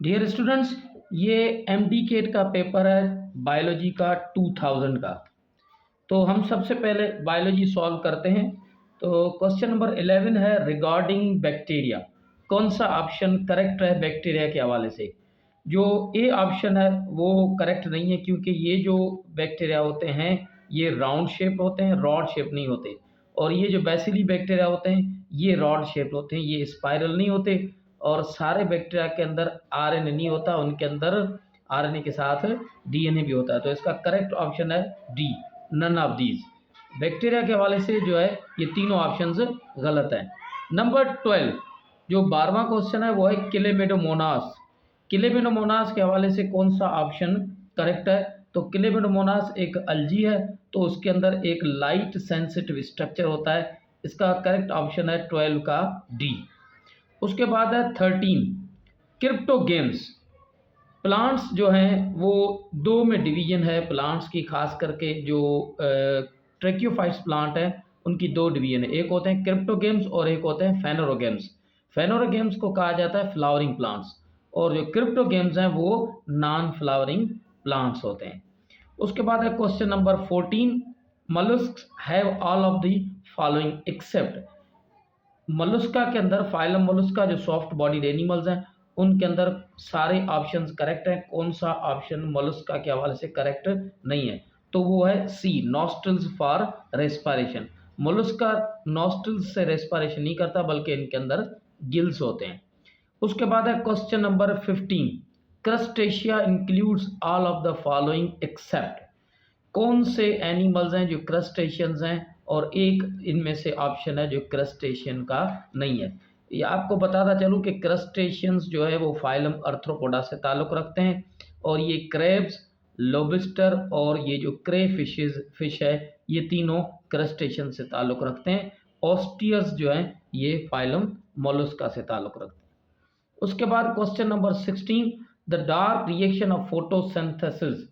Dear students, ये MD cat का paper है बायोलॉजी का 2000 का। तो हम सबसे पहले बायोलॉजी सॉल्व करते हैं। तो क्वेश्चन नंबर 11 है रिगार्डिंग बैक्टीरिया। कौन सा ऑप्शन करेक्ट है बैक्टीरिया के हवाले से? जो ए ऑप्शन है वो करेक्ट नहीं है, क्योंकि ये जो बैक्टीरिया होते हैं ये राउंड शेप होते हैं, रॉड शेप नहीं होते। और ये जो बैसिली बैक्टीरिया होते हैं ये रॉड शेप होते हैं, ये स्पाइरल नहीं होते। और सारे बैक्टीरिया के अंदर आरएनए नहीं होता, उनके अंदर आरएनए के साथ डीएनए भी होता है। तो इसका करेक्ट ऑप्शन है D, none of these. Bacteria के हवाले से जो है ये तीनों ऑप्शंस गलत हैं। नंबर 12 जो 12वां क्वेश्चन है वो है क्लेमिडोमोनास। क्लेमिडोमोनास के हवाले से कौन सा ऑप्शन करेक्ट है? तो क्लेमिडोमोनास एक अल्जी है, तो उसके अंदर एक लाइट सेंसिटिव स्ट्रक्चर होता है। इसका करेक्ट ऑप्शन है 12 का डी। उसके बाद है 13 क्रिप्टोगेम्स। प्लांट्स जो हैं वो दो में डिवीजन है प्लांट्स की, खास करके जो ट्रेक्योफाइट्स प्लांट हैं उनकी दो डिवीजन है। एक होते हैं क्रिप्टोगेम्स और एक होते हैं फेनोरोगेम्स। फेनोरोगेम्स को कहा जाता है फ्लावरिंग प्लांट्स, और जो क्रिप्टोगेम्स हैं वो नॉन फ्लावरिंग प्लांट्स होते हैं। उसके बाद है question number 14 mollusc have all of the following except. Mollusca के अंदर फाइलम मोलस्का जो सॉफ्ट बॉडीड एनिमल्स हैं उनके अंदर सारे ऑप्शंस करेक्ट हैं। कौन सा ऑप्शन मलुस्का के हवाले से करेक्ट नहीं है? तो वो है C, nostrils for respiration. Mollusca nostrils से रेस्पिरेशन नहीं करता, बल्कि इनके अंदर गिल्स होते हैं। उसके बाद है question number 15 crustacea includes all of the following except. कौन से एनिमल्स हैं जो क्रस्टेशियंस हैं, और एक इनमें से ऑप्शन है जो क्रस्टेशियन का नहीं है। ये आपको बताता चलूँ कि क्रस्टेशियंस जो है वो फाइलम अर्थ्रोपोडा से ताल्लुक़ रखते हैं, और ये क्रैब्स, लोबिस्टर और ये जो क्रे फिश है ये तीनों क्रस्टेशियन से ताल्लुक़ रखते हैं। ऑस्टियर्स जो हैं ये फाइलम मोलस्का से ताल्लुक़ रखते हैं। उसके बाद question number 16 the dark reaction of photosynthesis.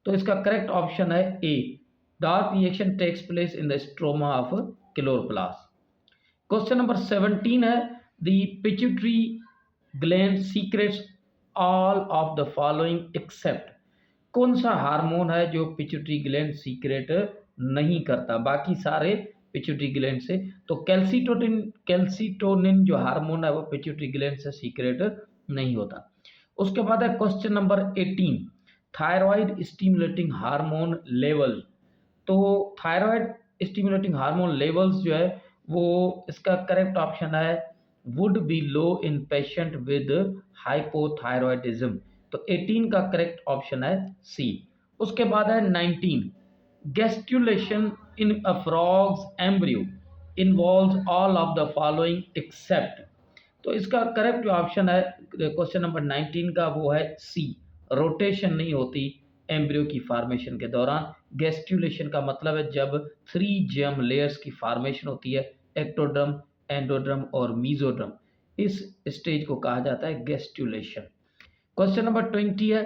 तो इसका करेक्ट ऑप्शन है A, dark reaction takes place in the stroma of chloroplast. Question number 17 है the pituitary gland secretes all of the following except. कौन सा हार्मोन है जो pituitary gland secret नहीं करता, बाकी सारे पिट्यूटरी ग्लैंड से? तो कैल्सिटोनिन जो हार्मोन है वो पिट्यूटरी ग्लैंड से सीक्रेट नहीं होता। उसके बाद है question number 18 thyroid stimulating hormone level. तो थायराइड स्टिमुलेटिंग हार्मोन लेवल्स जो है वो इसका करेक्ट ऑप्शन है would be low in patient with hypothyroidism. तो 18 का करेक्ट ऑप्शन है सी। उसके बाद है 19 gastrulation in a frog's embryo involves all of the following except. तो इसका करेक्ट जो ऑप्शन है क्वेश्चन नंबर 19 का वो है सी, रोटेशन नहीं होती एम्ब्रियो की फॉर्मेशन के दौरान। गेस्ट्यूलेशन का मतलब है जब 3 जर्म लेयर्स की फॉर्मेशन होती है, एक्टोड्रम, एंडोड्रम और मीजोड्रम, इस स्टेज को कहा जाता है गेस्ट्यूलेशन। क्वेश्चन नंबर 20 है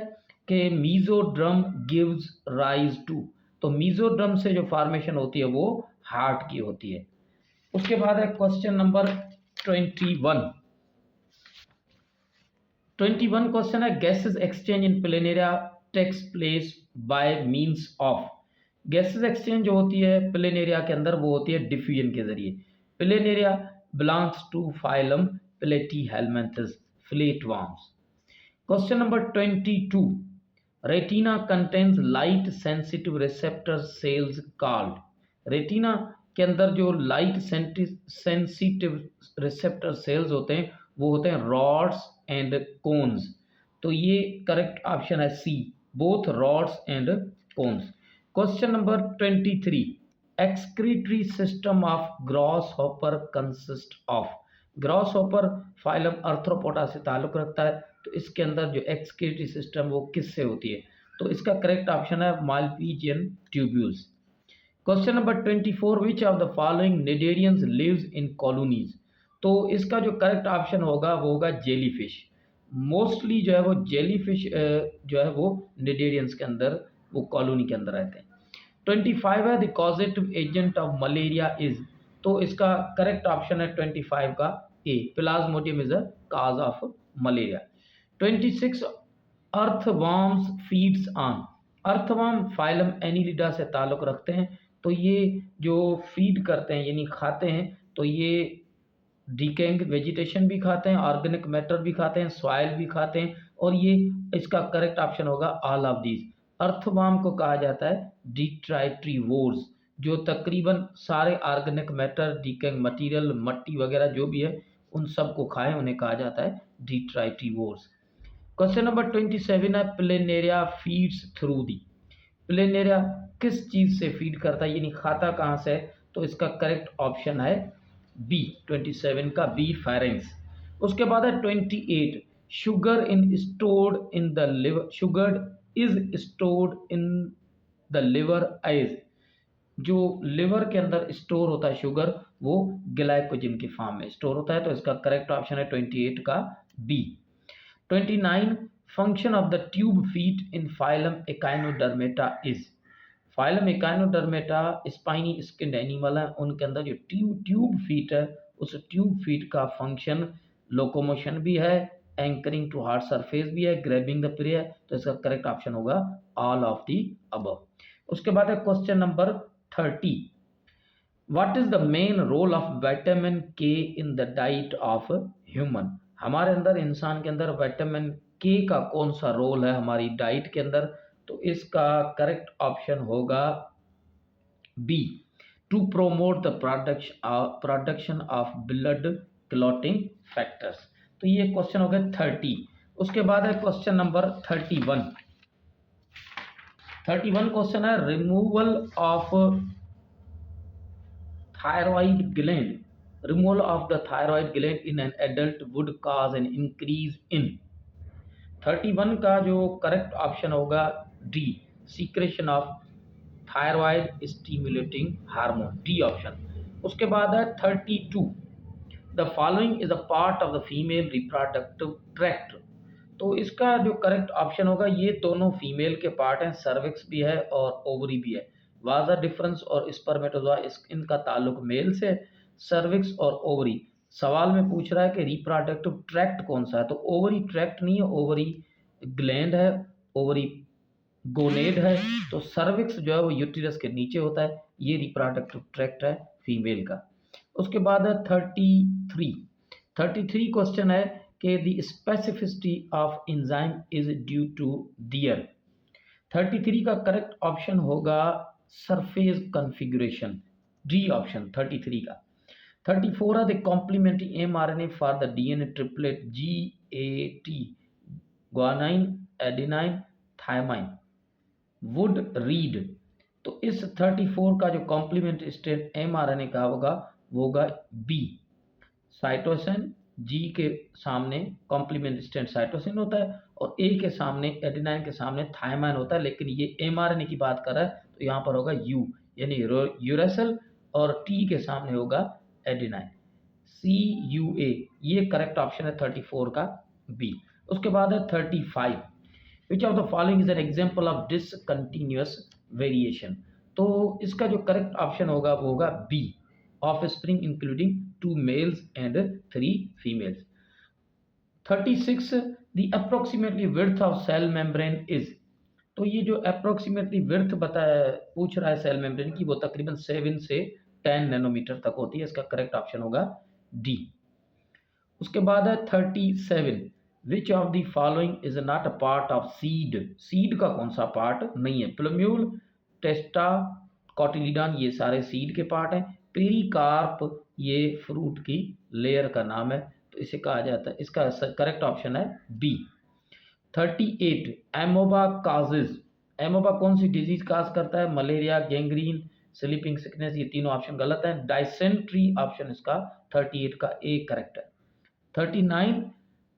कि मीजोड्रम गिव्स राइज टू। तो मीजोड्रम से जो फॉर्मेशन होती है वो हार्ट की होती है। उसके बाद है क्वेश्चन नंबर 21 क्वेश्चन है gases exchange in planaria takes place by means of. Gases exchange जो होती है प्लेनेरिया के अंदर वो होती है डिफ्यूजन के जरिए। Planaria belongs to phylum Platyhelminthes flatworms. Question number 22 retina contains light sensitive receptor cells called. Retina के अंदर जो लाइट सेंसिटिव रिसेप्टर सेल्स होते हैं वो होते हैं रॉड्स एंड कोन्स। तो ये करेक्ट ऑप्शन है C, both rods and cones. Question number 23 excretory system of grasshopper consist of. Grasshopper phylum Arthropoda से ताल्लुक़ रखता है, तो इसके अंदर जो एक्सक्रीटरी सिस्टम वो किससे होती है? तो इसका करेक्ट ऑप्शन है malpighian tubules. Question number 24 which of the following cnidarians lives in colonies. तो इसका जो करेक्ट ऑप्शन होगा वो होगा जेलीफिश। मोस्टली जो है वो जेलीफिश जो है वो निडेरियंस के अंदर, वो कॉलोनी के अंदर रहते हैं। 25 है the causative agent of malaria is. तो इसका करेक्ट ऑप्शन है 25 का A, plasmodium is a cause of malaria. 26 earthworms feeds on. Earthworm phylum Annelida से ताल्लुक़ रखते हैं, तो ये जो फीड करते हैं यानी खाते हैं, तो ये डिकेइंग वेजिटेशन भी खाते हैं, ऑर्गेनिक मैटर भी खाते हैं, सॉइल भी खाते हैं, और ये इसका करेक्ट ऑप्शन होगा ऑल ऑफ दीज। अर्थवर्म को कहा जाता है डिट्राइट्रीवोर्स, जो तकरीबन सारे ऑर्गेनिक मैटर, डिकेइंग मटीरियल, मट्टी वगैरह जो भी है उन सब को खाएं, उन्हें कहा जाता है डिट्राइट्रीवोर्स। क्वेश्चन नंबर 27 है planaria feeds through the. Planaria किस चीज़ से फीड करता है यानी खाता कहाँ से है, तो इसका करेक्ट ऑप्शन है बी, 27 का बी फायरेंक्स। उसके बाद है 28 sugar in stored in the liver, sugar is stored in the liver as, जो लिवर के अंदर स्टोर होता है शुगर, वो ग्लाइकोजन के फॉर्म में स्टोर होता है, तो इसका करेक्ट ऑप्शन है 28 का B. 29 function of the tube feet in phylum Echinodermata is. Phylum Echinodermata spiny skinned animal है, उनके अंदर जो ट्यूब फीट है, उस ट्यूब फीट का फंक्शन लोकोमोशन भी है, एंकरिंग टू हार्ड सरफेस भी है, ग्रैबिंग द प्रे है, तो इसका करेक्ट ऑप्शन होगा ऑल ऑफ दी अबव। उसके बाद है question number 30 what is the main role of vitamin K in the diet of human. हमारे अंदर, इंसान के अंदर विटामिन के का कौन सा रोल है हमारी डाइट के अंदर, तो इसका करेक्ट ऑप्शन होगा B, to promote the production of blood clotting factors. तो ये क्वेश्चन हो गया 30। उसके बाद है क्वेश्चन नंबर 31। 31 क्वेश्चन है removal of thyroid gland, removal of the thyroid gland in an adult would cause an increase in। 31 का जो करेक्ट ऑप्शन होगा D, secretion of thyroid stimulating hormone, D option. उसके बाद है 32 the following is a part of the female reproductive tract. तो इसका जो correct option होगा, ये दोनों फीमेल के पार्ट हैं, सर्विक्स भी है और ओवरी भी है। वाज द डिफरेंस और स्पर्मेटोजोआ, इनका ताल्लुक मेल से, सर्विक्स और ओवरी। सवाल में पूछ रहा है कि रिप्रोडक्टिव ट्रैक्ट कौन सा है, तो ओवरी ट्रैक्ट नहीं है, ओवरी ग्लैंड है, ओवरी गोनेड है, तो सर्विक्स जो है वो यूटिरस के नीचे होता है, ये रिप्रोडक्टिव ट्रैक्ट है फीमेल का। उसके बाद है 33 क्वेश्चन है कि the specificity of enzyme is due to dear. 33 का करेक्ट ऑप्शन होगा सरफेस कॉन्फ़िगरेशन, डी ऑप्शन 33 का। 34 है the complementary mRNA for the DNA triplet GAT, guanine, adenine, thymine, would read. तो इस 34 का जो कॉम्प्लीमेंट्री स्ट्रैंड mRNA का होगा वो होगा बी, साइटोसिन। जी के सामने कॉम्प्लीमेंट स्ट्रैंड साइटोसिन होता है और ए के सामने, एडेनाइन के सामने थायमाइन होता है, लेकिन ये mRNA की बात कर रहा है तो यहाँ पर होगा यू यानी यूरेसिल, और टी के सामने होगा एडेनाइन, CUA। ये करेक्ट ऑप्शन है 34 का बी। उसके बाद है 35 विच of the following is an example of discontinuous variation. तो इसका जो करेक्ट ऑप्शन होगा वो होगा B, offspring including 2 males and 3 females। 36 the approximately width of cell membrane is। तो ये जो approximately width बताया पूछ रहा है सेल मेम्ब्रेन की, वो तकरीबन 7 से 10 नैनोमीटर तक होती है, इसका करेक्ट ऑप्शन होगा डी। उसके बाद है 37 विच of the following is not a part of seed. Seed का कौन सा पार्ट नहीं है, प्लम्यूल, टेस्टा, कॉटिलीडॉन, ये सारे सीड के पार्ट हैं। पेरिकार्प ये फ्रूट की लेयर का नाम है, तो इसे कहा जाता है, इसका करेक्ट ऑप्शन है बी। 38 एमोबा काजेज, एमोबा कौन सी डिजीज काज करता है, मलेरिया, गैंग्रीन, स्लीपिंग सिकनेस, ये तीनों ऑप्शन गलत हैं। डाइसेंट्री ऑप्शन इसका 38 का ए करेक्ट है। 39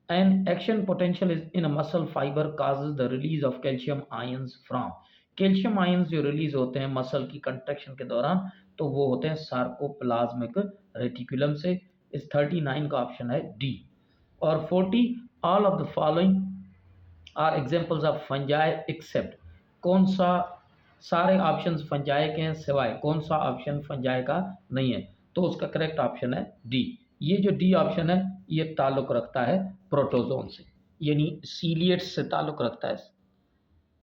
an action potential is in a muscle fibre causes the release of calcium ions from. Calcium ions जो रिलीज होते हैं मसल की कंट्रैक्शन के दौरान, तो वो होते हैं सार्कोप्लाज्मिक रेटिकुलम से। इस 39 का ऑप्शन है डी। और 40 all of the following are examples of fungi except, कौन सा, सारे ऑप्शंस फंजाई के हैं सिवाय कौन सा ऑप्शन फंजाई का नहीं है, तो उसका करेक्ट ऑप्शन है डी। ये जो डी ऑप्शन है ये ताल्लुक रखता है प्रोटोजोन से, यानी सीलिएट्स से ताल्लुक़ रखता है।